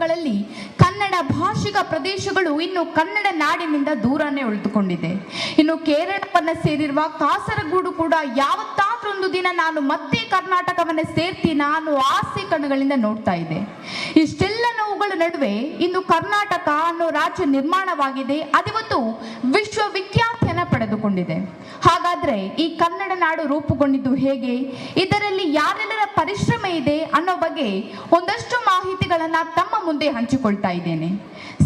ಸಂದರ್ಭಗಳಲ್ಲಿ ಕನ್ನಡ ಭಾಷಿಕ ಪ್ರದೇಶಗಳು ಇನ್ನು ಕನ್ನಡ ನಾಡಿನಿಂದ ದೂರನೇ ಉಳಿದುಕೊಂಡಿದೆ. ಇನ್ನು ಕೇರಳವನ್ನ ಸೇರಿರುವ ಕಾಸರಗೋಡು ಕೂಡ ಯಾವತ್ತಾದ್ರೂ ಒಂದು ದಿನ ನಾನು ಮತ್ತೆ ಕರ್ನಾಟಕವನ್ನ ಸೇರ್ತೀನಿ ಅನ್ನೋ ಆಸೆ ಕಣ್ಣುಗಳಿಂದ ನೋಡ್ತಾ ಇದೆ. ಇಷ್ಟೆಲ್ಲ ನೋವುಗಳ ನಡುವೆ ಇಂದು ಕರ್ನಾಟಕ ಅನ್ನೋ ರಾಜ್ಯ ನಿರ್ಮಾಣವಾಗಿದೆ. ಅದಿವತ್ತು ವಿಶ್ವವಿಖ್ಯಾತಿಯನ್ನ ಪಡೆದುಕೊಂಡಿದೆ. ಹಾಗಾದ್ರೆ ಈ ಕನ್ನಡ ನಾಡು ರೂಪುಗೊಂಡಿದ್ದು ಹೇಗೆ, ಇದರಲ್ಲಿ ಯಾರೆಲ್ಲರ ಪರಿಶ್ರಮ ಇದೆ ಅನ್ನೋ ಬಗ್ಗೆ ಒಂದಷ್ಟು ಮಾಹಿತಿಗಳನ್ನ ತಮ್ಮ ಮುಂದೆ ಹಂಚಿಕೊಳ್ತಾ ಇದ್ದೇನೆ.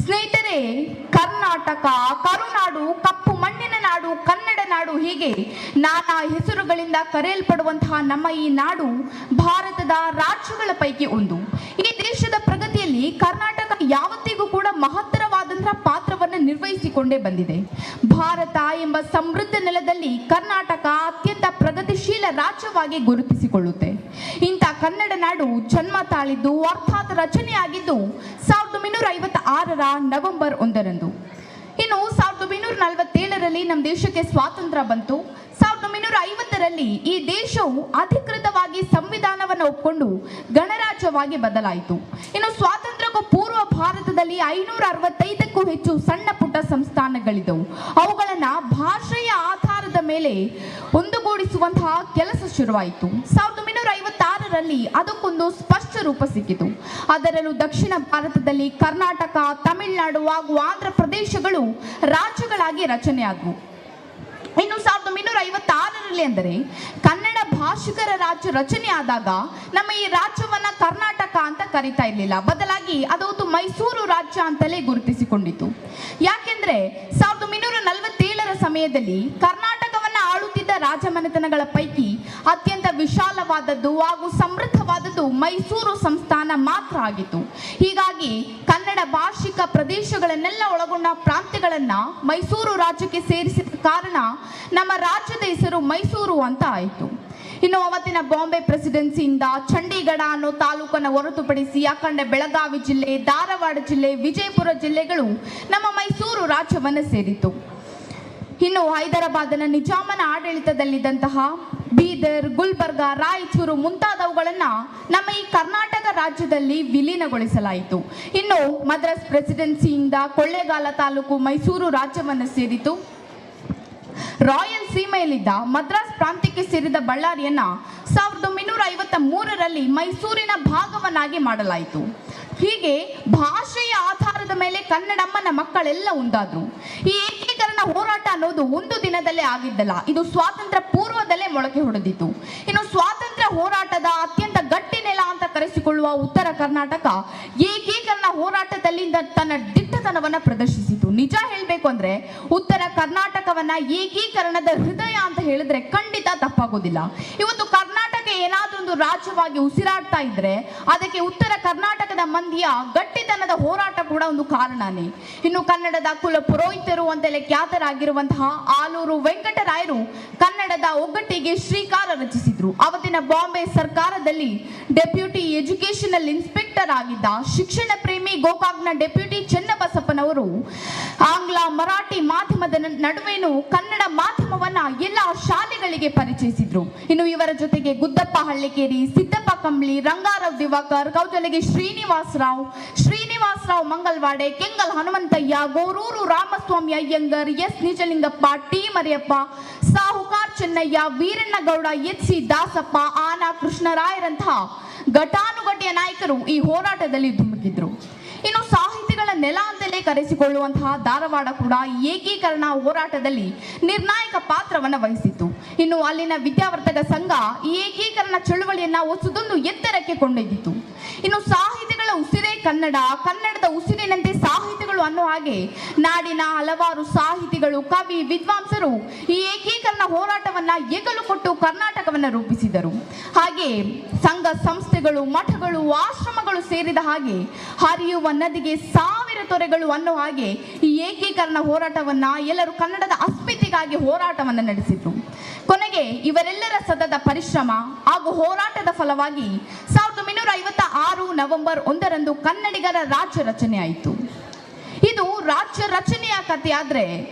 ಸ್ನೇಹಿತರೆ, ಕರ್ನಾಟಕ, ಕರುನಾಡು, ಕಪ್ಪು ಮಣ್ಣಿನ ನಾಡು, ಕನ್ನಡ ನಾಡು, ಹೀಗೆ ನಾನಾ ಹೆಸರುಗಳಿಂದ ಕರೆಯಲ್ಪಡುವಂತಹ ನಮ್ಮ ಈ ನಾಡು ಭಾರತದ ರಾಜ್ಯಗಳ ಪೈಕಿ ಒಂದು. ಈ ದೇಶದ ಪ್ರಗತಿಯಲ್ಲಿ ಕರ್ನಾಟಕ ಯಾವತ್ತಿಗೂ ಕೂಡ ಮಹತ್ತರವಾದಂತಹ ಪಾತ್ರವನ್ನು ನಿರ್ವಹಿಸಿಕೊಂಡೇ ಬಂದಿದೆ. ಭಾರತ ಎಂಬ ಸಮೃದ್ಧ ನೆಲದಲ್ಲಿ ಕರ್ನಾಟಕ ಅತ್ಯಂತ ಪ್ರಗತಿಶೀಲ ರಾಜ್ಯವಾಗಿ ಗುರುತಿಸಿಕೊಳ್ಳುತ್ತೆ. ಇಂಥ ಕನ್ನಡ ನಾಡು ಜನ್ಮ ತಾಳಿದ್ದು ಅರ್ಥಾತ್ ರಚನೆಯಾಗಿದ್ದು 1956ರ ನವೆಂಬರ್ 1ರಂದು. ಇನ್ನು 1947ರಲ್ಲಿ ನಮ್ಮ ದೇಶಕ್ಕೆ ಸ್ವಾತಂತ್ರ್ಯ ಬಂತು. 1950ರಲ್ಲಿ ಈ ದೇಶವು ಅಧಿಕೃತವಾಗಿ ಸಂವಿಧಾನವನ್ನು ಒಪ್ಪಿಕೊಂಡು ಗಣರಾಜ್ಯವಾಗಿ ಬದಲಾಯಿತು. ಇನ್ನು ಸ್ವಾತಂತ್ರ್ಯಕ್ಕೂ ಪೂರ್ವ ಭಾರತದಲ್ಲಿ 565ಕ್ಕೂ ಹೆಚ್ಚು ಸಣ್ಣ ಪುಟ್ಟ ಸಂಸ್ಥಾನಗಳಿದ್ದವು. ಅವುಗಳನ್ನ ಭಾಷೆಯ ಆಧಾರದ ಮೇಲೆ ಒಂದುಗೂಡಿಸುವಂತಹ ಕೆಲಸ ಶುರುವಾಯಿತು. 1956ರಲ್ಲಿ ಅದಕ್ಕೊಂದು ಸ್ಪಷ್ಟ ರೂಪ ಸಿಕ್ಕಿತು. ಅದರಲ್ಲೂ ದಕ್ಷಿಣ ಭಾರತದಲ್ಲಿ ಕರ್ನಾಟಕ, ತಮಿಳುನಾಡು ಹಾಗೂ ಆಂಧ್ರ ಪ್ರದೇಶಗಳು ರಾಜ್ಯಗಳಾಗಿ ರಚನೆಯಾದವು. ಇನ್ನು 1956ರಲ್ಲಿ ಅಂದರೆ ಕನ್ನಡ ಭಾಷಿಕರ ರಾಜ್ಯ ರಚನೆ ಆದಾಗ ನಮ್ಮ ಈ ರಾಜ್ಯವನ್ನ ಕರ್ನಾಟಕ ಅಂತ ಕರೀತಾ ಇರಲಿಲ್ಲ. ಬದಲಾಗಿ ಅದೊಂದು ಮೈಸೂರು ರಾಜ್ಯ ಅಂತಲೇ ಗುರುತಿಸಿಕೊಂಡಿತು. ಯಾಕೆಂದ್ರೆ 1947ರ ಸಮಯದಲ್ಲಿ ಕರ್ನಾಟಕವನ್ನ ಆಳುತ್ತಿದ್ದ ರಾಜಮನೆತನಗಳ ಪೈಕಿ ಅತ್ಯಂತ ವಿಶಾಲವಾದದ್ದು ಹಾಗೂ ಸಮೃದ್ಧವಾದದ್ದು ಮೈಸೂರು ಸಂಸ್ಥಾನ ಮಾತ್ರ ಆಗಿತ್ತು. ಹೀಗಾಗಿ ಕನ್ನಡ ಭಾಷಿಕ ಪ್ರದೇಶಗಳನ್ನೆಲ್ಲ ಒಳಗೊಂಡ ಪ್ರಾಂತ್ಯಗಳನ್ನ ಮೈಸೂರು ರಾಜ್ಯಕ್ಕೆ ಸೇರಿಸಿದ ಕಾರಣ ನಮ್ಮ ರಾಜ್ಯದ ಹೆಸರು ಮೈಸೂರು ಅಂತ ಆಯಿತು. ಇನ್ನು ಅವತ್ತಿನ ಬಾಂಬೆ ಪ್ರೆಸಿಡೆನ್ಸಿಯಿಂದ ಚಂಡೀಗಢ ಅನ್ನೋ ತಾಲೂಕನ್ನು ಹೊರತುಪಡಿಸಿ ಅಖಂಡ ಬೆಳಗಾವಿ ಜಿಲ್ಲೆ, ಧಾರವಾಡ ಜಿಲ್ಲೆ, ವಿಜಯಪುರ ಜಿಲ್ಲೆಗಳು ನಮ್ಮ ಮೈಸೂರು ರಾಜ್ಯವನ್ನು ಸೇರಿತು. ಇನ್ನು ಹೈದರಾಬಾದನ ನಿಜಾಮನ ಆಡಳಿತದಲ್ಲಿದ್ದಂತಹ ಬೀದರ್, ಗುಲ್ಬರ್ಗ, ರಾಯಚೂರು ಮುಂತಾದವುಗಳನ್ನ ನಮ್ಮ ಈ ಕರ್ನಾಟಕ ರಾಜ್ಯದಲ್ಲಿ ವಿಲೀನಗೊಳಿಸಲಾಯಿತು. ಇನ್ನು ಮದ್ರಾಸ್ ಪ್ರೆಸಿಡೆನ್ಸಿಯಿಂದ ಕೊಳ್ಳೇಗಾಲ ತಾಲೂಕು ಮೈಸೂರು ರಾಜ್ಯವನ್ನು ಸೇರಿತು. ರಾಯಲ್ ಸೀಮೆಯಲ್ಲಿದ್ದ ಮದ್ರಾಸ್ ಪ್ರಾಂತ್ಯಕ್ಕೆ ಸೇರಿದ ಬಳ್ಳಾರಿಯನ್ನ 1953ರಲ್ಲಿ ಮೈಸೂರಿನ ಭಾಗವನ್ನಾಗಿ ಮಾಡಲಾಯಿತು. ಹೀಗೆ ಭಾಷೆಯ ಆಧಾರದ ಮೇಲೆ ಕನ್ನಡಮ್ಮನ ಮಕ್ಕಳೆಲ್ಲ ಒಂದಾದ್ರು. ಈ ಏಕೀಕರಣ ಹೋರಾಟ ಅನ್ನೋದು ಒಂದು ದಿನದಲ್ಲೇ ಆಗಿದ್ದಲ್ಲ, ಇದು ಸ್ವಾತಂತ್ರ್ಯ ಪೂರ್ವದಲ್ಲೇ ಮೊಳಕೆ ಹೊಡೆದಿತ್ತು. ಇನ್ನು ಸ್ವಾತಂತ್ರ್ಯ ಹೋರಾಟದ ಅತ್ಯಂತ ಗಟ್ಟಿ ನೆಲ ಅಂತ ಕರೆಸಿಕೊಳ್ಳುವ ಉತ್ತರ ಕರ್ನಾಟಕ ಏಕೀಕರಣ ಹೋರಾಟದಲ್ಲಿ ತನ್ನ ದಿಟ್ಟತನವನ್ನ ಪ್ರದರ್ಶಿಸಿತು. ನಿಜ ಹೇಳಬೇಕು ಅಂದ್ರೆ ಉತ್ತರ ಕರ್ನಾಟಕವನ್ನ ಏಕೀಕರಣದ ಹೃದಯ ಅಂತ ಹೇಳಿದ್ರೆ ಖಂಡಿತ ತಪ್ಪಾಗೋದಿಲ್ಲ. ಇವತ್ತು ಕರ್ನಾಟಕ ಏನಾದ್ರೂ ಒಂದು ರಾಜ್ಯವಾಗಿ ಉಸಿರಾಡ್ತಾ ಇದ್ರೆ ಅದಕ್ಕೆ ಉತ್ತರ ಕರ್ನಾಟಕದ ಮಂದಿಯ ಗಟ್ಟಿತನದ ಹೋರಾಟ ಕೂಡ ಒಂದು ಕಾರಣನೇ. ಇನ್ನು ಕನ್ನಡದ ಕುಲ ಪುರೋಹಿತರು ಅಂತಲೇ ಖ್ಯಾತರಾಗಿರುವಂತಹ ಆಲೂರು ವೆಂಕಟರಾಯರು ಕನ್ನಡದ ಒಗ್ಗಟ್ಟಿಗೆ ಶ್ರೀಕಾರ ರಚಿಸಿದ್ರು. ಅವತ್ತಿನ ಬಾಂಬೆ ಸರ್ಕಾರದಲ್ಲಿ ಡೆಪ್ಯೂಟಿ ಎಜುಕೇಶನಲ್ ಇನ್ಸ್ಪೆಕ್ಟರ್ ಆಗಿದ್ದ ಶಿಕ್ಷಣ ಪ್ರೇಮಿ ಗೋಕಾಕ್ನ ಡೆಪ್ಯೂಟಿ ಚೆನ್ನಬಸಪ್ಪನವರು ಆಂಗ್ಲ ಮರಾಠಿ ಮಾಧ್ಯಮದ ನಡುವೆನೂ ಕನ್ನಡ ಮಾಧ್ಯಮವನ್ನ ಎಲ್ಲ ಶಾಲೆಗಳಿಗೆ ಪರಿಚಯಿಸಿದ್ರು. ಇನ್ನು ಇವರ ಜೊತೆಗೆ ಗುದ್ದಪ್ಪ ಹಳ್ಳಿಕೇರಿ, ಸಿದ್ದಪ್ಪ ಕಂಬ್ಳಿ, ರಂಗಾರಾವ್ ದಿವಾಕರ್, ಕೌಜಲಗಿ ಶ್ರೀನಿವಾಸರಾವ್ ಮಂಗಲ್ವಾಡೆ, ಕೆಂಗಲ್ ಹನುಮಂತಯ್ಯ, ಗೋರೂರು ರಾಮಸ್ವಾಮಿ ಅಯ್ಯಂಗರ್, ಎಸ್ ನಿಜಲಿಂಗಪ್ಪ, ಟಿ ಮರಿಯಪ್ಪ, ಸಾಹುಕಾರ್ ಚೆನ್ನಯ್ಯ, ವೀರಣ್ಣಗೌಡ, ಎಚ್ ಸಿ ದಾಸಪ್ಪ, ಆನ ಕೃಷ್ಣರಾಯರಂತಹ ಘಟಾನುಘಟಿಯ ನಾಯಕರು ಈ ಹೋರಾಟದಲ್ಲಿ ಧುಮುಕಿದ್ರು. ಇನ್ನು ಸಾಹಿತಿಗಳ ನೆಲ ಅಂತಲೇ ಕರೆಸಿಕೊಳ್ಳುವಂತಹ ಧಾರವಾಡ ಕೂಡ ಏಕೀಕರಣ ಹೋರಾಟದಲ್ಲಿ ನಿರ್ಣಾಯಕ ಪಾತ್ರವನ್ನು ವಹಿಸಿತ್ತು. ಇನ್ನು ಅಲ್ಲಿನ ವಿದ್ಯಾವರ್ಧಕ ಸಂಘ ಈ ಏಕೀಕರಣ ಚಳುವಳಿಯನ್ನ ಹೊಸದೊಂದು ಎತ್ತರಕ್ಕೆ ಕೊಂಡೊಯ್ದಿತ್ತು. ಇನ್ನು ಸಾಹಿತಿಗಳ ಉಸಿರೇ ಕನ್ನಡ, ಕನ್ನಡದ ಉಸಿರಿನಂತೆ ಸಾಹಿತಿಗಳು ಅನ್ನೋ ಹಾಗೆ ನಾಡಿನ ಹಲವಾರು ಸಾಹಿತಿಗಳು, ಕವಿ, ವಿದ್ವಾಂಸರು ಈ ಏಕೀಕರಣ ಹೋರಾಟವನ್ನ ಎಗಲು ಕೊಟ್ಟು ಕರ್ನಾಟಕವನ್ನ ರೂಪಿಸಿದರು. ಹಾಗೆ ಸಂಘ ಸಂಸ್ಥೆಗಳು, ಮಠಗಳು, ಆಶ್ರಮಗಳು ಸೇರಿದ ಹಾಗೆ ಹರಿಯುವ ನದಿಗೆ 1000 ತೊರೆಗಳು ಅನ್ನೋ ಹಾಗೆ ಈ ಏಕೀಕರಣ ಹೋರಾಟವನ್ನ ಎಲ್ಲರೂ ಕನ್ನಡದ ಅಸ್ಮಿತೆಗಾಗಿ ಹೋರಾಟವನ್ನ ನಡೆಸಿದ್ರು. ಕೊನೆಗೆ ಇವರೆಲ್ಲರ ಸತತ ಪರಿಶ್ರಮ ಹಾಗೂ ಹೋರಾಟದ ಫಲವಾಗಿ 1956 ನವೆಂಬರ್ 1ರಂದು ಕನ್ನಡಿಗರ ರಾಜ್ಯ ರಚನೆ ಆಯಿತು. ಇದು ರಾಜ್ಯ ರಚನೆಯ ಕಥೆ. ಆದ್ರೆ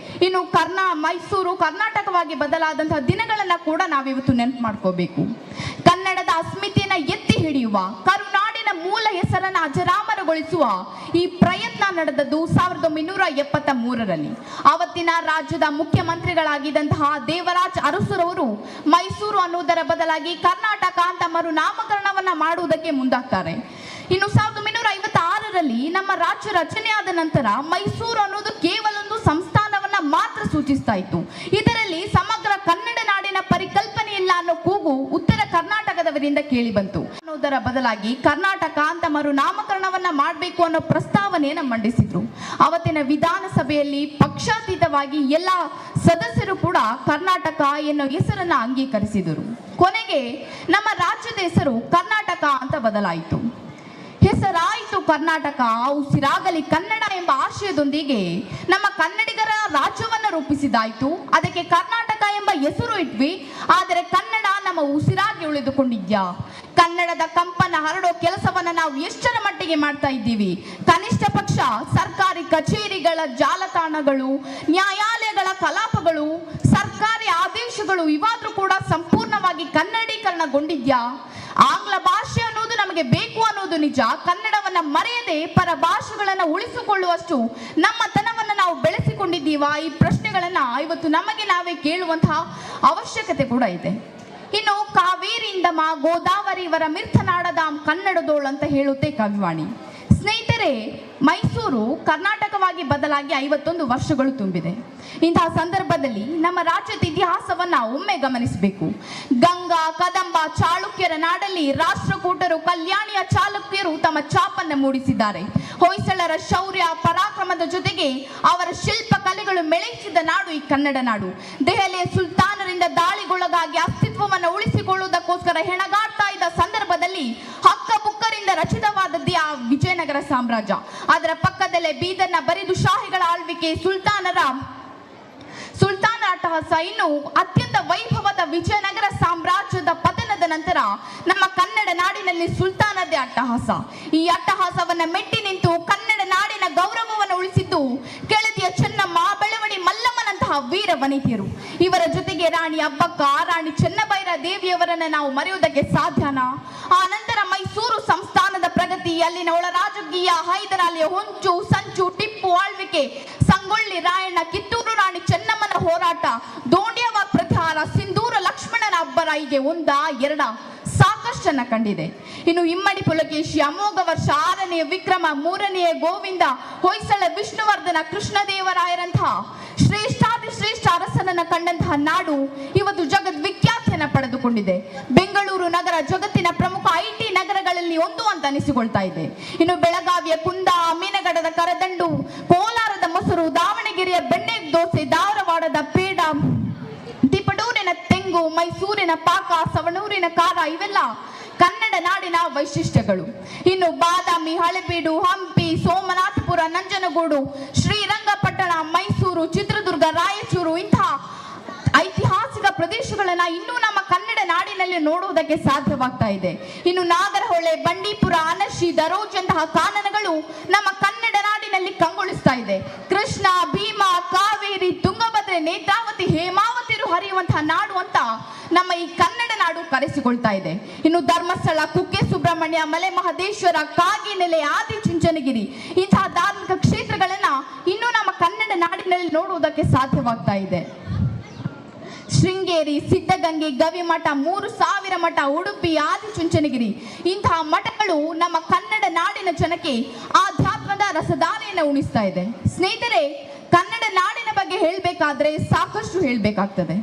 ಇನ್ನು ಮೈಸೂರು ಕರ್ನಾಟಕವಾಗಿ ಬದಲಾದಂತಹ ದಿನಗಳನ್ನ ಕೂಡ ನಾವಿವತ್ತು ನೆನಪು ಮಾಡ್ಕೋಬೇಕು. ಕನ್ನಡದ ಅಸ್ಮಿತೆಯನ್ನ ಎತ್ತಿ ಹಿಡಿಯುವ, ಕರುನಾಡಿನ ಮೂಲ ಹೆಸರನ್ನು ಅಜರಾಮರಗೊಳಿಸುವ ಈ ಪ್ರಯತ್ನ ನಡೆದದ್ದು 1973ರಲ್ಲಿ. ಅವತ್ತಿನ ರಾಜ್ಯದ ಮುಖ್ಯಮಂತ್ರಿಗಳಾಗಿದ್ದಂತಹ ದೇವರಾಜ್ ಅರಸುರವರು ಮೈಸೂರು ಅನ್ನುವುದರ ಬದಲಾಗಿ ಕರ್ನಾಟಕ ಅಂತ ಮರುನಾಮಕರಣವನ್ನ ಮಾಡುವುದಕ್ಕೆ ಮುಂದಾಗ್ತಾರೆ. ಇನ್ನು 1956ರಲ್ಲಿ ನಮ್ಮ ರಾಜ್ಯ ರಚನೆಯಾದ ನಂತರ ಮೈಸೂರು ಅನ್ನೋದು ಕೇವಲ ಒಂದು ಸಂಸ್ಥಾನವನ್ನ ಮಾತ್ರ ಸೂಚಿಸ್ತಾ ಇತ್ತು. ಇದರಲ್ಲಿ ಸಮಗ್ರ ಕನ್ನಡ ನಾಡಿನ ಪರಿಕಲ್ಪನೆ ಇಲ್ಲ ಅನ್ನೋ ಕೂಗು ಉತ್ತರ ಕರ್ನಾಟಕದವರಿಂದ ಕೇಳಿ ಬಂತು. ಅನ್ನೋದರ ಬದಲಾಗಿ ಕರ್ನಾಟಕ ಅಂತ ಮರುನಾಮಕರಣವನ್ನ ಮಾಡಬೇಕು ಅನ್ನೋ ಪ್ರಸ್ತಾವನೆಯನ್ನ ಮಂಡಿಸಿದ್ರು. ಅವತ್ತಿನ ವಿಧಾನಸಭೆಯಲ್ಲಿ ಪಕ್ಷಾತೀತವಾಗಿ ಎಲ್ಲ ಸದಸ್ಯರು ಕೂಡ ಕರ್ನಾಟಕ ಎನ್ನೋ ಹೆಸರನ್ನ ಅಂಗೀಕರಿಸಿದರು. ಕೊನೆಗೆ ನಮ್ಮ ರಾಜ್ಯದ ಹೆಸರು ಕರ್ನಾಟಕ ಅಂತ ಬದಲಾಯಿತು. ಹೆಸರಾಯಿತು ಕರ್ನಾಟಕ, ಉಸಿರಾಗಲಿ ಕನ್ನಡ ಎಂಬ ಆಶಯದೊಂದಿಗೆ ನಮ್ಮ ಕನ್ನಡಿಗರ ರಾಜ್ಯವನ್ನ ರೂಪಿಸಿದಾಯ್ತು. ಅದಕ್ಕೆ ಕರ್ನಾಟಕ ಎಂಬ ಹೆಸರು ಇಟ್ವಿ. ಆದರೆ ಕನ್ನಡ ನಮ್ಮ ಉಸಿರಾಗಿ ಉಳಿದುಕೊಂಡಿದ್ಯಾ? ಕನ್ನಡದ ಕಂಪನ ಹರಡೋ ಕೆಲಸವನ್ನ ನಾವು ಎಷ್ಟರ ಮಟ್ಟಿಗೆ ಮಾಡ್ತಾ ಇದ್ದೀವಿ? ಕನಿಷ್ಠ ಪಕ್ಷ ಸರ್ಕಾರಿ ಕಚೇರಿಗಳ ಜಾಲತಾಣಗಳು, ನ್ಯಾಯಾಲಯಗಳ ಕಲಾಪಗಳು, ಸರ್ಕಾರಿ ಆದೇಶಗಳು ಇವಾದ್ರೂ ಕೂಡ ಸಂಪೂರ್ಣವಾಗಿ ಕನ್ನಡೀಕರಣಗೊಂಡಿದ್ಯಾ? ಆಂಗ್ಲ ಭಾಷೆ ಅನ್ನೋದು ನಮಗೆ ಬೇಕು ಅನ್ನೋದು ನಿಜ. ಕನ್ನಡವನ್ನ ಮರೆಯದೆ ಪರ ಭಾಷೆಗಳನ್ನ ಉಳಿಸಿಕೊಳ್ಳುವಷ್ಟು ನಮ್ಮತನವನ್ನ ನಾವು ಬೆಳೆಸಿಕೊಂಡಿದ್ದೀವಾ? ಈ ಪ್ರಶ್ನೆಗಳನ್ನ ಇವತ್ತು ನಮಗೆ ನಾವೇ ಕೇಳುವಂತಹ ಅವಶ್ಯಕತೆ ಕೂಡ ಇದೆ. ಇನ್ನು ಕಾವೇರಿಯಿಂದಮ ಗೋದಾವರಿ ಇವರ ಮಿರ್ಥನಾಡದಾಂ ಕನ್ನಡದೋಳು ಅಂತ ಹೇಳುತ್ತೆ ಕವಿವಾಣಿ. ಸ್ನೇಹಿತರೆ, ಮೈಸೂರು ಕರ್ನಾಟಕವಾಗಿ ಬದಲಾಗಿ 51 ವರ್ಷಗಳು ತುಂಬಿದೆ. ಇಂತಹ ಸಂದರ್ಭದಲ್ಲಿ ನಮ್ಮ ರಾಜ್ಯದ ಇತಿಹಾಸವನ್ನ ಒಮ್ಮೆ ಗಮನಿಸಬೇಕು. ಗಂಗಾ, ಕದಂಬ, ಚಾಳುಕ್ಯರ ನಾಡಲ್ಲಿ ರಾಷ್ಟ್ರಕೂಟರು, ಕಲ್ಯಾಣಿಯ ಚಾಲುಕ್ಯರು ತಮ್ಮ ಛಾಪನ್ನು ಮೂಡಿಸಿದ್ದಾರೆ. ಹೊಯ್ಸಳರ ಶೌರ್ಯ ಪರಾಕ್ರಮದ ಜೊತೆಗೆ ಅವರ ಶಿಲ್ಪ ಕಲೆಗಳು ಮೆಳೆಯಿಸಿದ ನಾಡು ಈ ಕನ್ನಡ ನಾಡು. ದೆಹಲಿಯ ಸುಲ್ತಾನರಿಂದ ದಾಳಿಗೊಳಗಾಗಿ ಅಸ್ತಿತ್ವವನ್ನು ಉಳಿಸಿಕೊಳ್ಳುವುದಕ್ಕೋಸ್ಕರ ಹೆಣಗಾಡ್ತಾ ಇದ್ದ ಸಂದರ್ಭದಲ್ಲಿ ಹಕ್ಕಬುಕ್ಕರಿಂದ ರಚಿತವಾದದ್ದೇ ಆ ವಿಜಯನಗರ ಸಾಮ್ರಾಜ್ಯ. ಅದರ ಪಕ್ಕದಲ್ಲೇ ಬೀದರ್ನ ಬರಿದು ಶಾಹಿಗಳ ಆಳ್ವಿಕೆ, ಸುಲ್ತಾನರ ಅಟ್ಟಹಾಸ. ಇನ್ನು ಅತ್ಯಂತ ವೈಭವದ ವಿಜಯನಗರ ಸಾಮ್ರಾಜ್ಯದ ಪತನದ ನಂತರ ನಮ್ಮ ಕನ್ನಡ ನಾಡಿನಲ್ಲಿ ಸುಲ್ತಾನದೇ ಅಟ್ಟಹಾಸ. ಈ ಅಟ್ಟಹಾಸವನ್ನ ಮೆಟ್ಟಿ ನಿಂತು ಕನ್ನಡ ನಾಡಿನ ಗೌರವವನ್ನು ಉಳಿಸಿದ್ದು ಕೆಳದಿಯ ಚೆನ್ನಮ್ಮ, ಬೆಳವಡಿ ಮಲ್ಲಮ್ಮನಂತಹ ವೀರ ವನಿತೆಯರು. ಇವರ ಜೊತೆಗೆ ರಾಣಿ ಅಬ್ಬಕ್ಕ, ರಾಣಿ ಚೆನ್ನಭೈರ ದೇವಿಯವರನ್ನ ನಾವು ಮರೆಯುವುದಕ್ಕೆ ಸಾಧ್ಯನಾ? ಆ ನಂತರ ಮೈಸೂರು ಸಂಸ್ಥಾನದ ಪ್ರಗತಿ, ಅಲ್ಲಿನ ಒಳ ರಾಜಕೀಯ, ಹೈದರಾಲಿಯ ಹೊಂಚು ಸಂಚು, ಟಿಪ್ಪು ಆಳ್ವಿಕೆ, ಸಂಗೊಳ್ಳಿ ರಾಯಣ್ಣ, ಕಿತ್ತೂರು ರಾಣಿ ಚೆನ್ನಮ್ಮನ ಹೋರಾಟ, ದೋಂಡ್ಯವ ಪ್ರತಿಹಾರ, ಸಿಂಧೂರ ಲಕ್ಷ್ಮಣನ ಅಬ್ಬರ, ಹೀಗೆ ಒಂದ ಎರಡ ಸಾಕಷ್ಟನ್ನ ಕಂಡಿದೆ. ಇನ್ನು ಇಮ್ಮಡಿ ಪುಲಕೇಶಿ, ಅಮೋಘ ವರ್ಷ, 6ನೇ ವಿಕ್ರಮ, 3ನೇ ಗೋವಿಂದ, ಹೊಯ್ಸಳ ವಿಷ್ಣುವರ್ಧನ, ಕೃಷ್ಣದೇವರಾಯರಂತಹ ಶ್ರೇಷ್ಠಾತಿ ಶ್ರೇಷ್ಠ ಅರಸನನ್ನ ಕಂಡಂತಹ ನಾಡು ಇವತ್ತು ಜಗದ್ವಿಖ್ಯಾತಿಯನ್ನ ಪಡೆದುಕೊಂಡಿದೆ. ಬೆಂಗಳೂರು ನಗರ ಜಗತ್ತಿನ ಪ್ರಮುಖ IT ನಗರಗಳಲ್ಲಿ ಒಂದು ಅಂತ ಅನಿಸಿಕೊಳ್ತಾ ಇದೆ. ಇನ್ನು ಬೆಳಗಾವಿಯ ಕುಂದ, ಮೀನಗಡದ ಕರದಂಡು, ಕೋಲಾರದ ಮೊಸರು, ದಾವಣಗೆರೆಯ ಬೆಣ್ಣೆ ದೋಸೆ, ಧಾರವಾಡದ ಪೇಡ, ತಿಪಟೂರಿನ ತೆಂಗು, ಮೈಸೂರಿನ ಪಾಕ, ಸವಣೂರಿನ ಖಾರ ಇವೆಲ್ಲ ಕನ್ನಡ ನಾಡಿನ ವೈಶಿಷ್ಟ್ಯಗಳು. ಇನ್ನು ಬಾದಾಮಿ, ಹಳೆಬೀಡು, ಹಂಪಿ, ಸೋಮನಾಥಪುರ, ನಂಜನಗೂಡು, ಶ್ರೀರಂಗಪಟ್ಟಣ, ಮೈಸೂರು, ಚಿತ್ರದುರ್ಗ, ರಾಯಚೂರು ಇಂತಹ ಐತಿಹಾಸಿಕ ಪ್ರದೇಶಗಳನ್ನ ಇನ್ನೂ ನಮ್ಮ ಕನ್ನಡ ನಾಡಿನಲ್ಲಿ ನೋಡುವುದಕ್ಕೆ ಸಾಧ್ಯವಾಗ್ತಾ ಇದೆ. ಇನ್ನು ನಾಗರಹೊಳೆ, ಬಂಡೀಪುರ, ಅನಶಿ, ದರೋಜಂತಹ ಕಾನನಗಳು ನಮ್ಮ ಕನ್ನಡ ನಾಡಿನಲ್ಲಿ ಕಂಗೊಳಿಸ್ತಾ ಇದೆ. ಕೃಷ್ಣ, ಭೀಮಾ, ಕಾವೇರಿ, ತುಂಗಭದ್ರೆ, ನೇತ್ರಾವತಿ, ಹೇಮಾವತಿರು ಹರಿಯುವಂತಹ ನಾಡು ಅಂತ ನಮ್ಮ ಈ ಕನ್ನಡ ನಾಡು ಕರೆಸಿಕೊಳ್ತಾ ಇದೆ. ಇನ್ನು ಧರ್ಮಸ್ಥಳ, ಕುಕ್ಕೆ ಸುಬ್ರಹ್ಮಣ್ಯ, ಮಲೆ ಮಹದೇಶ್ವರ, ಕಾಗಿನೆಲೆ, ಆದಿಚುಂಚನಗಿರಿ ಇಂತಹ ಧಾರ್ಮಿಕ ಕ್ಷೇತ್ರಗಳನ್ನ ಇನ್ನೂ ನಮ್ಮ ಕನ್ನಡ ನಾಡಿನಲ್ಲಿ ನೋಡುವುದಕ್ಕೆ ಸಾಧ್ಯವಾಗ್ತಾ ಇದೆ. ಶೃಂಗೇರಿ, ಸಿದ್ಧಗಂಗೆ, ಗವಿಮಠ, 3000 ಮಠ, ಉಡುಪಿ, ಆದಿಚುಂಚನಗಿರಿ ಇಂತಹ ಮಠಗಳು ನಮ್ಮ ಕನ್ನಡ ನಾಡಿನ ಜನಕ್ಕೆ ಆಧ್ಯಾತ್ಮದ ರಸಧಾರೆಯನ್ನು ಉಣಿಸ್ತಾ ಇದೆ. ಸ್ನೇಹಿತರೆ, ಕನ್ನಡ ನಾಡಿನ ಬಗ್ಗೆ ಹೇಳಬೇಕಾದ್ರೆ ಸಾಕಷ್ಟು ಹೇಳಬೇಕಾಗ್ತದೆ.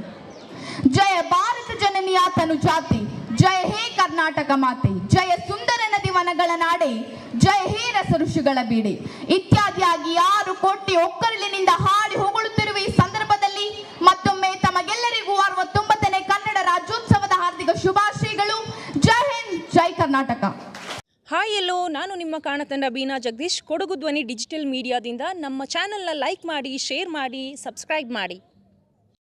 ಜಯ ಭಾರತ ಜನನಿಯ ತನು ಜಾತಿ, ಜಯ ಹೇ ಕರ್ನಾಟಕ ಮಾತೆ, ಜಯ ಸುಂದರ ನದಿ ವನಗಳ ನಾಡೆ, ಜಯ ಹೇ ರಸ ಋಷಿಗಳ ಬೀಡೆ ಇತ್ಯಾದಿಯಾಗಿ 6 ಕೋಟಿ ಒಕ್ಕಲಿನಿಂದ ಹಾಡಿ ಹೊಗಳುತ್ತಿರುವ ಈ ಸಂದರ್ಭದಲ್ಲಿ ಮತ್ತೊಮ್ಮೆ ತಮಗೆಲ್ಲರಿಗೂ 69ನೇ ಕನ್ನಡ ರಾಜ್ಯೋತ್ಸವದ ಹಾರ್ದಿಕ ಶುಭಾಶಯಗಳು. ಜೈ ಹಿಂದ್, ಜೈ ಕರ್ನಾಟಕ. ಹಾಯ್ ಎಲ್ಲೋ, ನಾನು ನಿಮ್ಮ ಕಾಣತಂಡ ಬೀನಾ ಜಗದೀಶ್, ಕೊಡಗು ಧ್ವನಿ ಡಿಜಿಟಲ್ ಮೀಡಿಯಾದಿಂದ. ನಮ್ಮ ಚಾನಲ್ನ ಲೈಕ್ ಮಾಡಿ, ಶೇರ್ ಮಾಡಿ, ಸಬ್ಸ್ಕ್ರೈಬ್ ಮಾಡಿ.